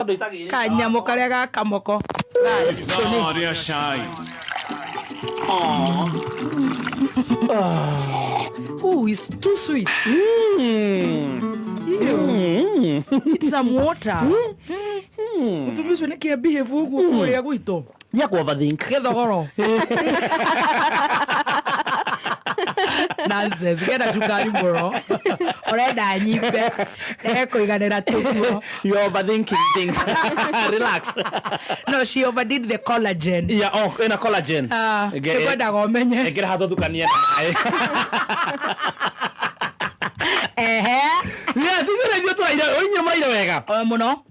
Kanyamo karĩa ga kamoko. Ria cai. Ooh, it's too sweet. It's some water. Utumisho ni kia behave uguo kũrĩa gwitũ. Ya kwa overthink. Gĩthogoro. Nonsense. Gena cukari mũro. Ũrenda nyimbe. Kũiganĩra tũguo. You overthinking things. Relax. No, she overdid the collagen. Yeah, oh, in a collagen. Ngwendaga ũmenye. Ekĩra hato tukania na maĩ. Yes, you try. Onye mraida wega. Mũno.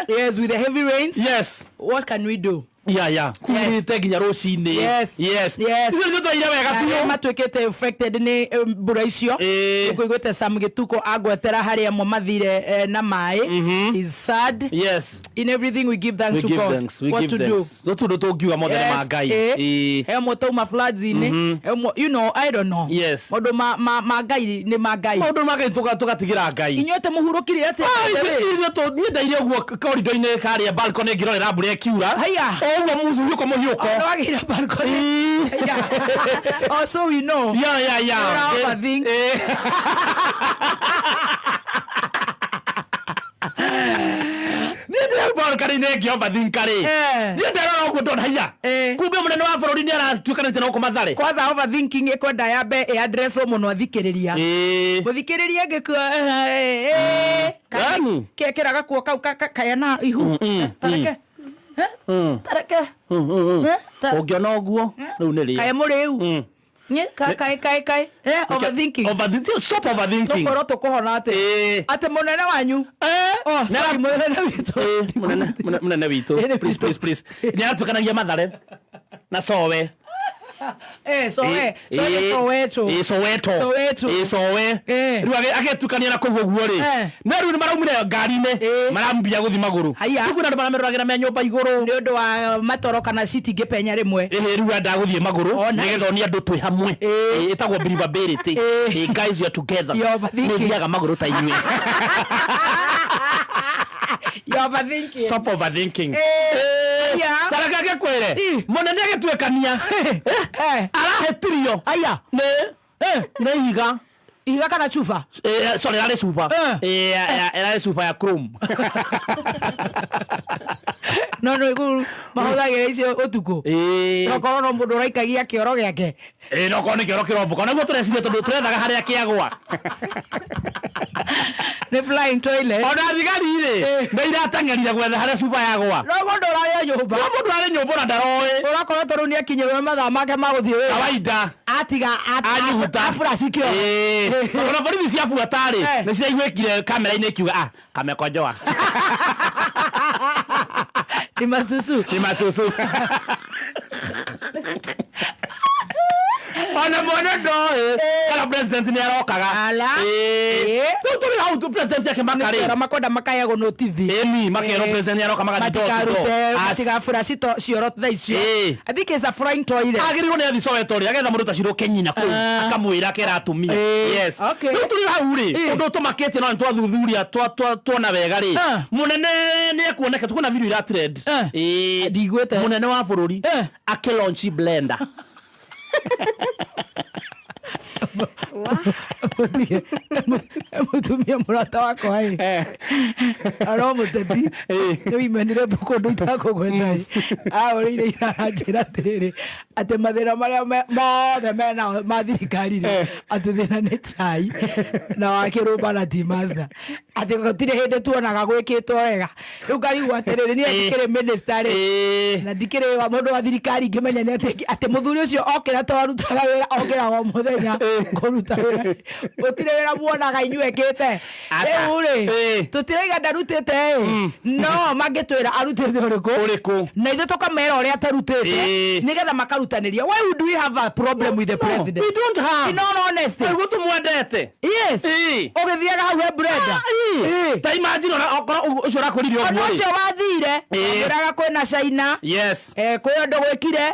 Yes, with the heavy rains. Yes. What can we do? Yeah. Kumite ginya rũcinĩ. Yes. Ndio twaira wega biũ. Matwĩkĩte affected nĩ mbura icio. Ngũigwĩte Sam Gĩtuko agwetera harĩa mo mathire na maĩ. Is sad. Yes. In everything we give thanks to God. What to do? Zotu tũngiuga mothera ma Ngai. Hemo tauma floods inĩ. You know, I don't know. Yes. Maũndũ ma Ngai nĩ ma Ngai. Maũndũ ma Ngai tũgatigira Ngai. Inyuĩte mũhurũkire atĩa? Niĩ ndaire ũguo corridor-inĩ karĩa balcony ngĩrorera mbura ĩkiura. Haya. Uwa muzu yuko mohioko. Wagira balcony. Also we know. Yeah. Overthink. Ndio balcony negi overthink kare. Ndio ndaro gudon haya. Kumbe munene wa bũrũri nĩ aratuĩkanĩte na uko mathare. Kwanza overthinking ikwenda yambe address mũno athikĩrĩria. Gũthikĩrĩria ngĩkua kekera gakuo kau kayana ihu. Tareke. Tareke. Ũngĩona ũguo rĩu nĩ rĩ. Kae mũrĩu. Kai. Overthinking. Stop overthinking. Tũkorwo tũkũhona atĩ mũnene wanyu. Sorry, mũnene witũ. Mũnene witũ. Please. Nĩ aratuĩkanagia mathare na Sowe. Soweto. Rĩu agĩtukania na kũu ũguo rĩ. No rĩu nĩ maraumire ngari-inĩ marambia gũthi magũrũ. Rĩu na marameroragĩra me nyũmba igũrũ. Nĩ ũndũ wa matoro kana citingĩpenya rĩmwe. Rĩu enda gũthiĩ magũrũ nĩgetha ni andũ twĩ hamwe. Ĩtagwo believability. Guys, we are together. Nĩ thiaga magũrũ ta inyuĩ. You're overthinking. Stop overthinking. Taraka gĩkwĩre. Mũnene agĩtuĩkania. Arahetirio. Aya. Nĩ ihiga. Ihiga kana chupa? Sorry, arĩ chupa. Arĩ chupa ya chrome. No iguru mahũthagĩra icio ũtukũ. Nokorwo no mũndũ ũraikagia kĩoro gĩake. Nokorwo nĩ kĩoro kĩromboka. Naguo tũreciria tondũ tũrethaga harĩa kĩagwa. Nĩ flying toilet. Ona thigari-rĩ nĩ irateng'erire gwetha harĩa cuba yagwa. No mũndũ ũrarĩ nyũmba. No mũndũ ũrarĩ nyũmba na ndaroĩ. Ũrakorwo tondũ nĩ akinyĩrwo mathaa make ma gũthiĩ wĩra. Kawaida. Atiga afuraci kĩoro. Tondũ na borithi ciabuata-rĩ nĩ ciraiguĩkire kamera-inĩ ikiuga kamekonjoa. Ni masusu. Ona mwana ndoĩ kana president nĩ arokaga. Rĩu tũrĩ hau tu president yake makarĩ. Makonda makayagwo no TV. Ĩni makero president nĩ aroka magathitoo. Matigaburaci cioro thaa icio. I think it's a flying toilet. Agĩrĩirwo nĩ athi Soweto rĩ agetha mũndũ ta Ciro Kenyina kũu akamwĩra kera atumia. Yes. Rĩu tũrĩ hau rĩ ũndũ tũmakĩtie no nĩtwathuthuria tuona wega rĩ. Mũnene nĩ ekuoneka tukuona video ira trend. Ndigwĩte. Mũnene wa bũrũri akĩlaunch blender. Mutumia mũrata wakwa aro mũteti nĩwimenire kũndũ itakũgweta aũrĩire iranjĩra atĩrĩrĩ atĩ mathĩna marĩa mothe mena ma thirikari atĩ thĩna nĩ chai na wakĩrũmba na timasta atĩ gũtirĩ hĩndĩ tuonaga gwĩkĩtwo wega rĩu ngarigwo atĩrĩrĩ niĩ ndikĩrĩ minister na ndikĩrĩ wa mũndũ wa thirikari ngĩmenya nĩ atĩ mũthuri ũcio okĩra twarutaga wĩra okĩra o mũthenya kũruta wĩra gũtirĩ wĩra muonaga inyuĩ ekĩte rĩu-rĩ tũtiraiga ndarutĩte no mangĩtwĩra arutĩte ũrĩkũ na ithuĩ tũkamera ũrĩa atarutĩte nĩgetha makarutanĩria. Why would we have a problem with the president? We don't have. In all honesty. Nĩguo tũmwendete. Yes. Ũgĩthiaga hau he brenda. Ta imagine okorwo ũcio ũrakũririe ũguo. Ũcio wathire ũgĩraga kwĩna China. Yes. Kwĩ ũndũ gwĩkire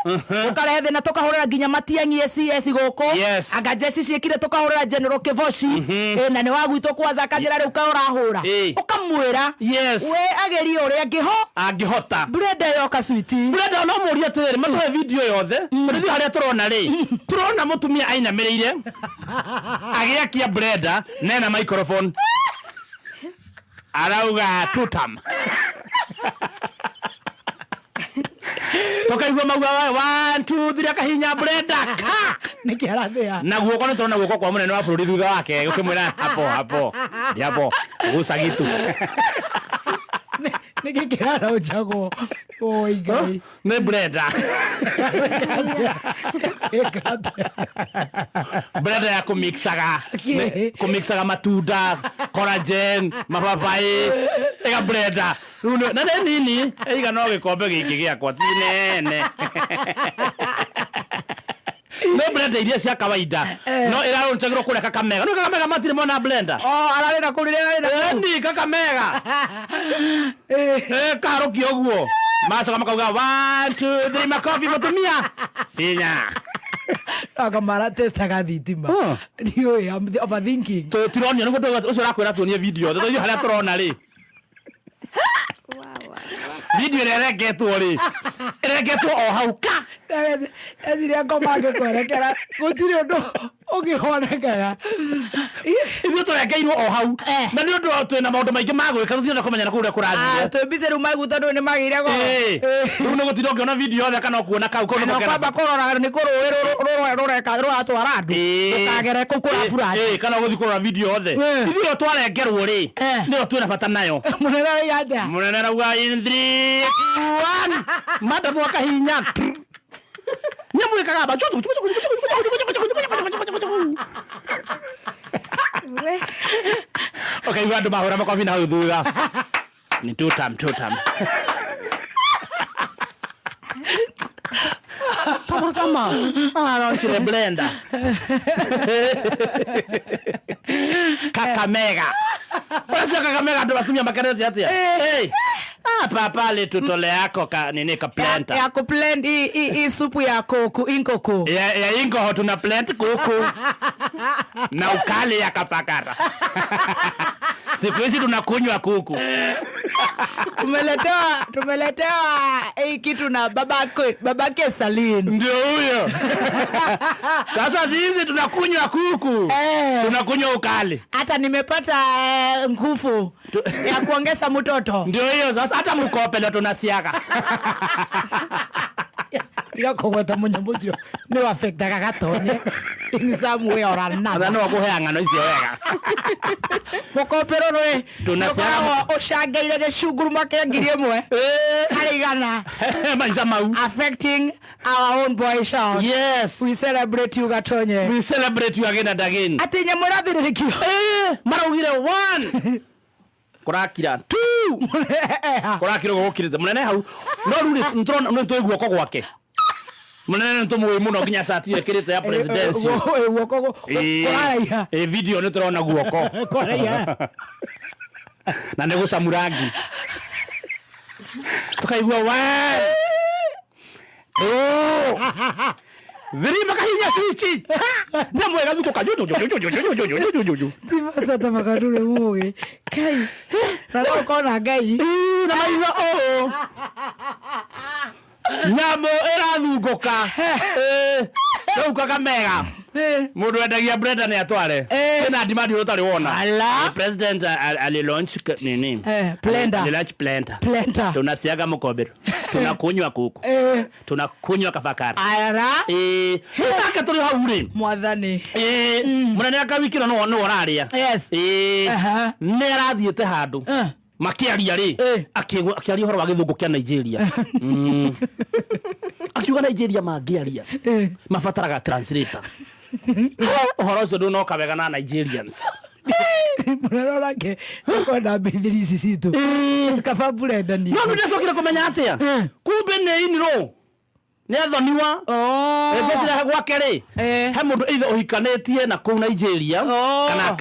ũkarehe thĩna tũkahũrĩra nginya Matiang'i CS gũkũ. Yes. Anga jeshi ici ciekire tukahurira General Kivoshi na ni wagwitwo kwanza kanjira riu ka urahura ukamwira we ageria uria angihota Brenda yoka switi Brenda no muria tere matwe video yothe turithi haria turona ri turona mutumia ainamirire agiakia Brenda nena microphone arauga tutam tokaigua magua 1 2 3 akahinya Brenda niki arathia na guoko ni turona guoko kwa munene wa bururi thutha wake ukimwira hapo gusa gitu niki kirara uchago oi gai ne Brenda Brenda ya kumixaga matunda collagen mapapai ega Brenda na nini eiga no gikombe giki giakwa ti nene no Brenda iria cia kawaida no iraronchagirwo kure Kakamega no Kakamega matire mona Brenda ararena kurire ni Kakamega karoki oguo macoka makauga 1 2 3 makofi mutumia finya akamara testaga thitima ndioi am overthinking turonia nugo ndoga ucio rakwira tuonie video thutha haria turona ri video iregetwo ri iregetwo o hau ka eziria ngomage kwerekera gutire undu ugihonekera icio turekeirwo o hau na ni undu twina maundu maingi magwika tuthire kumenya na kuria kurathire twimbice riu magu tondu ni magire go riu ni gutiro ngiona video yothe kana kuona kau kono no kwamba kurora ni kuruwe rureka rwatwara andu ukagere kukura furahi kana guthi kurora video yothe ithuĩ twarengerwo ri nio twina bata nayo munene yanda munene rauga in 3 2 1 madam wakahinya nyamwikaga ba okay wandu mahura makofi na hau thutha ni tutam kama anaonchire Brenda Kakamega basi Kakamega ndo batumia makarezi atia papa le tutole yako nini ka planta ya ku plant i supu ya kuku inkoko ya inko tuna plant kuku na ukali ya kapakara siku hizi tunakunywa kuku tumeletewa hii kitu na babake Saline ndio huyo sasa sisi tunakunywa kuku tunakunywa ukali hata nimepata nguvu ya kuongeza mtoto ndio hiyo sasa hata mkope leo tunasiaga ya kogweta munyamuzio ni affecta gatonye in some way or another no kuhea ngano icio wega mukopero rwe tunasiaga oshangeire gicunguru make ngiri imwe harigana maiza mau affecting our own boy shout yes we celebrate you gatonye we celebrate you again and again atinya murathirikio maraugire 1 kurakira 2 kurakira gukirite munene hau no ruri ntrona ntwe guoko gwake munene ntumwe muno nginya sati yekirite ya presidency guoko kuraya video niturona guoko kuraya na nego samurangi tukaigua wa Viri makahinya switch. Ndamwega thuko kajuju. Timasa tamakadure muge. Kai. Sasa ukona ngai. Na maiza Nyamo irathunguka. Rĩu Kakamega. Mundu endagia Brenda ni atware. Tena dimandi utari wona. President ali launch nini? Blender. Ali launch blender. Tunasiaga mukobero. Tunakunywa kuku. Tunakunywa kafakara. Ayara. Saka tuli hauri. Mwathani. Munene akawikira no oraria. Yes. Ne arathiete handu. Makiaria ri akiaria horo wa githungu kia Nigeria. Akiuga Nigeria mangiaria. Mafataraga translator. Horo ucio ndu kabega na Nigerians. Murarora ke kona bithirisi situ. Kafa Brenda ni. No ndicokire kumenya atia. Kumbe ne iniro. Nĩ athoniwa. Ngwĩciria gwake rĩ, he mũndũ either ũhikanetie na kũu Nigeria kana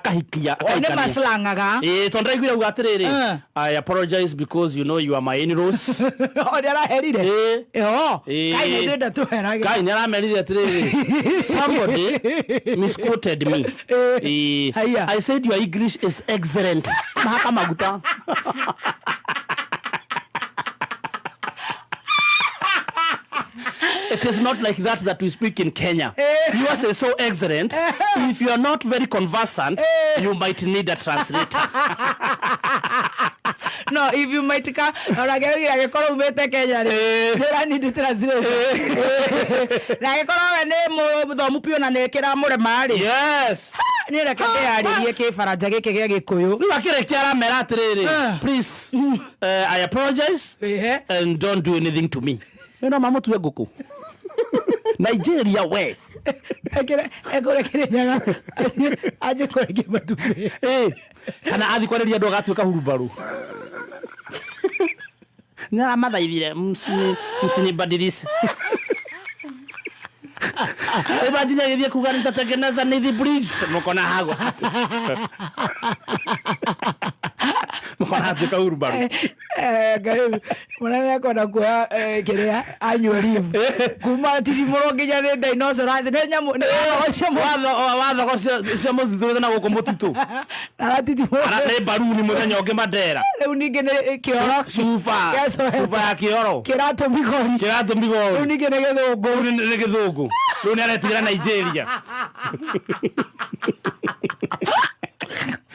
kahikia. Nĩ maslangaga. Tondũ ndaiguire uga atĩrĩrĩ, I apologize because you know you are my in-laws. Nĩ araherire. Kai nĩ ndatũherage. Kai nĩ aramerire atĩrĩrĩ, somebody misquoted me. I said your English is excellent. Mahaka maguta. It is not like that we speak in Kenya. Yours is so excellent. If you are not very conversant, you might need a translator. No, if you might come, agekora umete Kenya rĩ, need a translator. Agekora nĩ mũthomu piũ na nĩ kĩra mũrema rĩ. Yes. Nĩ reke ndĩarĩrie kĩbaranja gĩkĩ gĩa Gĩkũyũ. Rĩu akĩrĩkia aramera atĩrĩrĩ, please, I apologize and don't do anything to me. No mamutue ngũkũ. Nigeria we. Ekore Kenya aje kore matume. Kana athi kwareria andũ agatuĩka hurubaru. Nara mathaithire msinibadilishe. Imagine agithie kuga nitatengeneza Nithi Bridge mukona hago hatu. Mukona hatu ka hurubaru. Gari mwana yako na kwa kirea anyuari. Kuma tirimoro nginya ni dinosaur azi ne nyamu watho cia muthithu na guko mutitu. Ara ne baruni muthenya ungi Mandera. Riu ningi ni kioro Sufa ya kioro. Kirato migori. Riu ningi ni githungu. Riu ni aretigira Nigeria.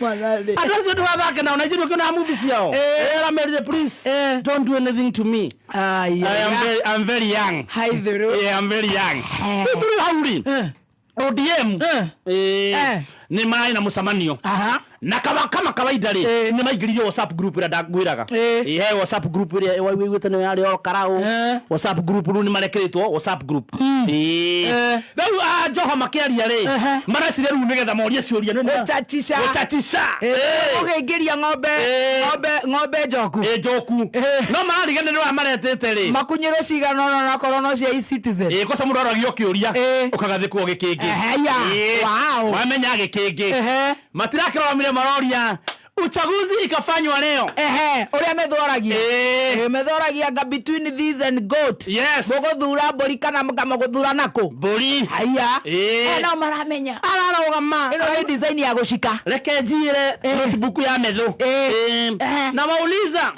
I don't do that now. Nigeria kuna movies yao. America, please don't do anything to me. I'm very young. Yeah, I'm very young. ODM ni mai na musamanio. Na kama kawaida ri ni maingiririo WhatsApp group ira ndagwiraga. WhatsApp group ira wigwite ni yari o karao. WhatsApp group ru ni marekeretwo WhatsApp group. Rĩu Joho makiaria ri maracire ru nigetha morie ciuria ni Gũchachisha. Ũgeingĩria ng'ombe njoku. Njoku. No marigane ni wa maretete ri. Makunyĩrwo cigano na korono cia eCitizen. Kosa mũndũ aragio kiuria ukagathikwo gĩkĩngĩ. Wow. Wamenya gĩkĩngĩ. Matirakĩromire maroria uchaguzi ikafanywa leo. Uria methoragia. Methoragia between these and goat. Yes. Muguthura mburi kana muguthura nako. Mburi. Haya. No maramenya. Ararogama. Ino ni design ya gushika. Reke njire notebook ya metho. Na mauliza.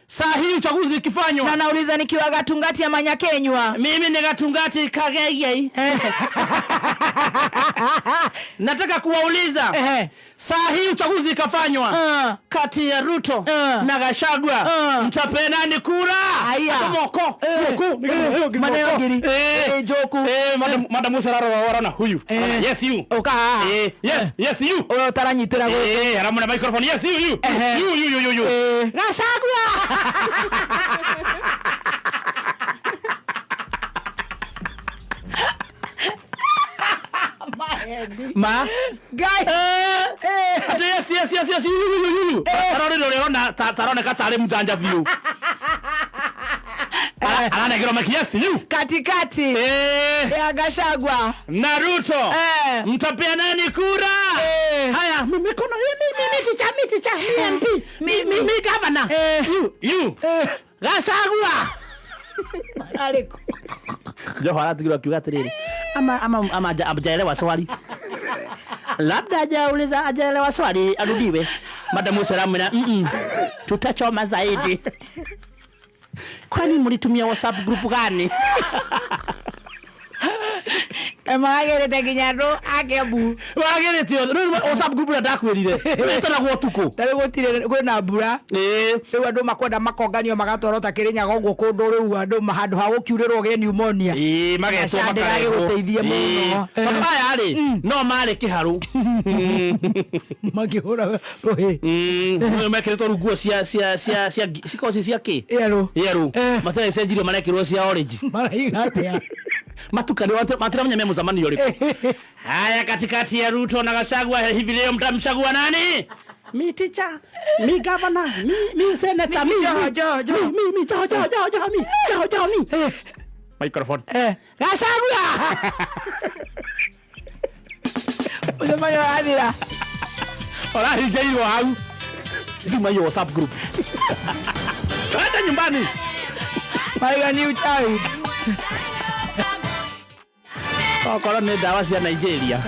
Saa hii uchaguzi ikifanywa. Na nauliza nikiwa Gatungati ya Manyakenywa. Mimi ni Gatungati Kagege. Nataka kuwauliza. Saa hii uchaguzi ikafanywa kati ya Ruto na Gachagua. Mtape nani kura? Moko. Maneno ngiri. Joku. Madam Musararo warona huyu. Yes you. Oka. Yes you. Oyo taranyitira go. Aramuna microphone. Yes you. You. Gachagua. Ma guy yes you arona tarone katare mjanja view ana ngiro maki yes you katikati ya Gachagua na Ruto mtapea nani kura? Haya mikono mimi ticha MP mimi governor you Gachagua Mariko Joho aratigirwa kiuga atiriri ama ajaelewa swali. Labda hajaelewa swali arudiwe. Madam Musaramu na tutachoma zaidi. Kwani mlitumia WhatsApp group gani? Magerete kinyaro akebu. Wagerete WhatsApp group na ndakwirire. Wetana gwo tuko. Tare gutire kwina mbura. Riu andu makwenda makonganio magatorota Kirinyaga uguo kundu riu andu mahandu ha gukiurirwo ge pneumonia. Magetwo makarege guteithie muno. Aya ri no mari kiharu. Makihura rohe. Makeretwo runguo cia cikoci cia ki? Yeru. Matare cenjirio marekirwo cia orange. Maraiga atia. Matukani matiramenya memo zamani yoripo. Haya katikati ya Ruto na Gachagua hivi leo mtamchagua nani? Mi teacher, mi governor, mi senator, mi jo. microphone Gachagua Unamanyo adira ora higeirwo hau zima hiyo WhatsApp group twende nyumbani Maiga ni uchawi okoro nĩ ndawa cia Nigeria